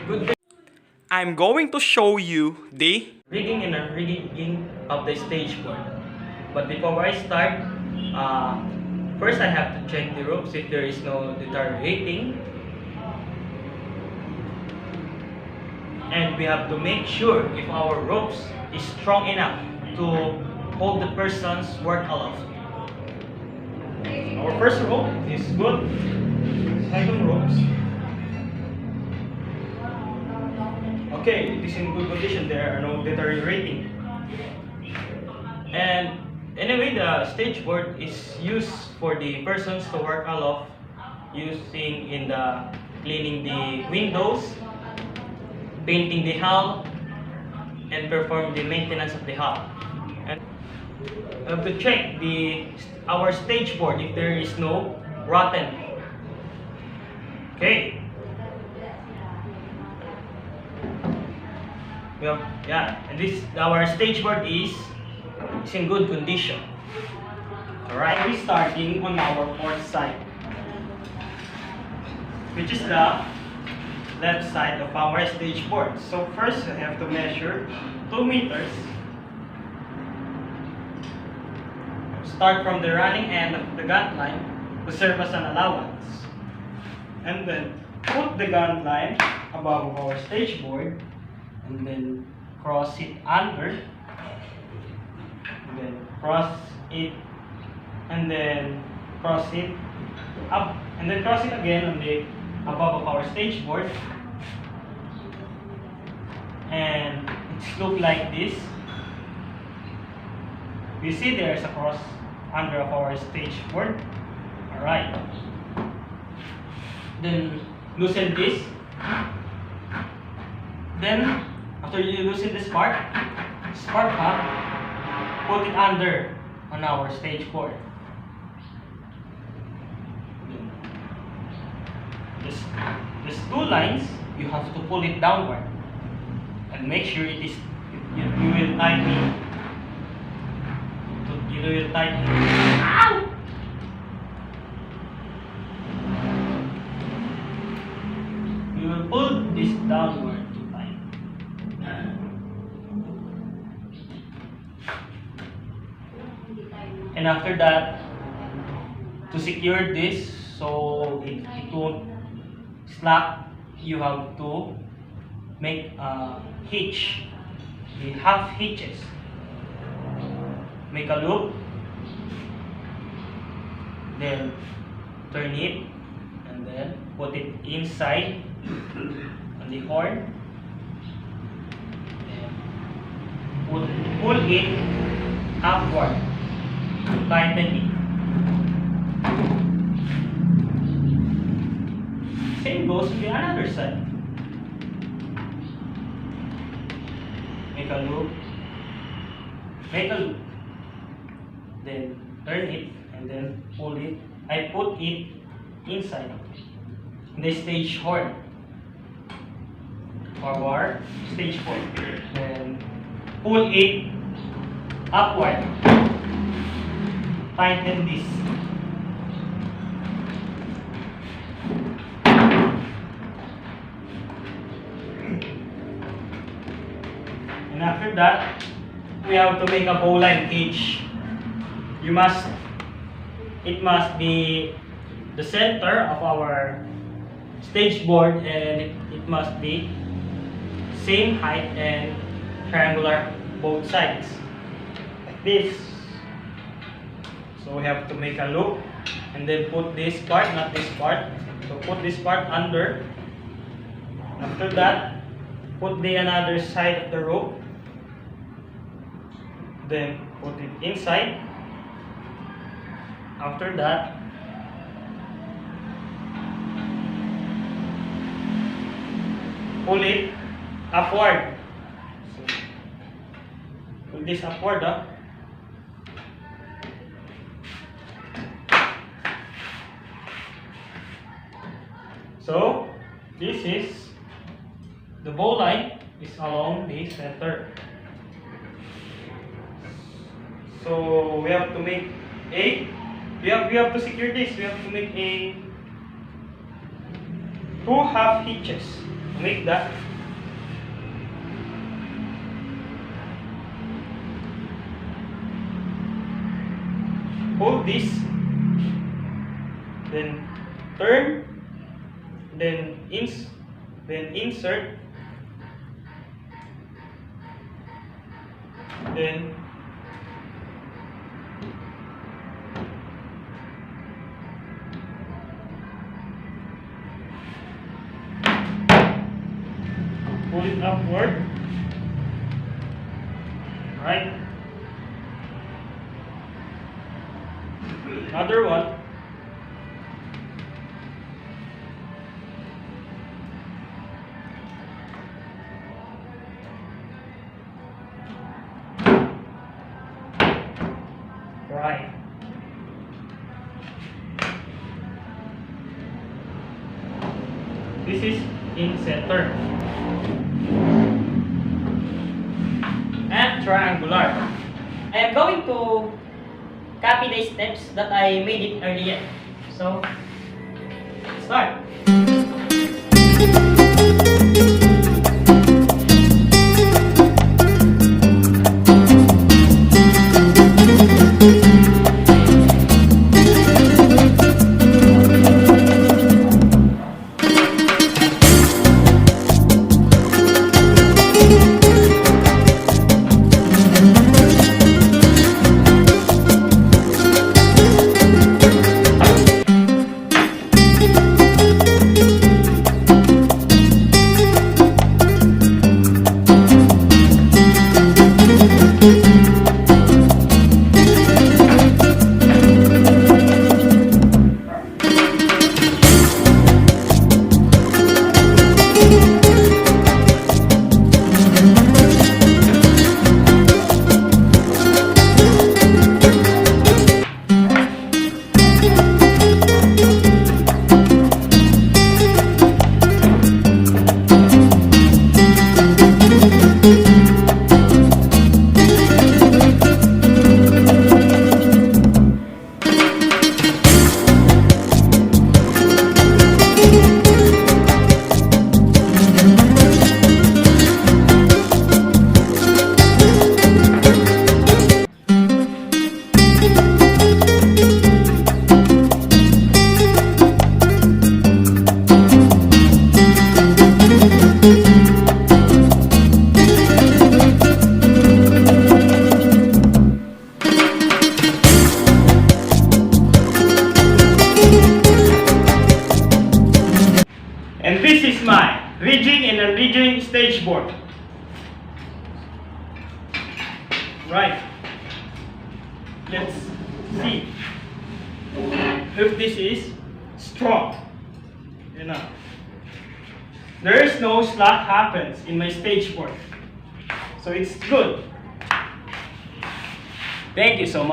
Good day. I'm going to show you the Rigging and unrigging of the stage board. But before I start, first I have to check the ropes if there is no deteriorating. And we have to make sure if our ropes is strong enough to hold the person's work aloft. Our first rope is good. Second ropes. Okay, it is in good condition. There are no deteriorating. And anyway, the stage board is used for the persons to work aloft, using in the cleaning the windows, painting the hull, and perform the maintenance of the hull. And we have to check our stage board if there is no rotten. Okay. And our stage board is in good condition. Alright, we're starting on our fourth side, which is the left side of our stage board. So first I have to measure 2 meters. Start from the running end of the gun line to serve as an allowance. And then put the gun line above our stage board, and then cross it under, and then cross it, and then cross it up, and then cross it again on the above of our stage board, and it's look like this. You see there's a cross under of our stage board. Alright, then loosen this. Then after you loosen this part, spark plug, put it under on our stage board. These 2 lines, you have to pull it downward and make sure it is, you will tighten. You will tighten. Ow! You will pull this downward. And after that, to secure this so it won't slack, you have to make a hitch, the half hitches. Make a loop, then turn it, and then put it inside on the horn, and pull it upward to tighten it. Same goes to the other side. Make a loop, then turn it, and then pull it. I put it inside the stage horn or our stage horn. Then pull it upward. Tighten this. And after that, we have to make a bowline cage. It must be the center of our stage board, and it must be same height and triangular both sides, like this. So we have to make a loop, and then put this part, not this part. So put this part under. After that, put the another side of the rope. Then put it inside. After that, pull it upward. So, pull this upward. So this is the bowline is along the center. So we have to make we have to secure this. We have to make a 2 half hitches make that. Hold this, then turn, then insert, then pull it upward, right? Another one. Right. This is in center. And triangular. I am going to copy the steps that I made it earlier. So, start. And this is my rigging and unrigging stageboard. Right. Let's see if this is strong enough. There is no slack happens in my stageboard, so it's good. Thank you so much.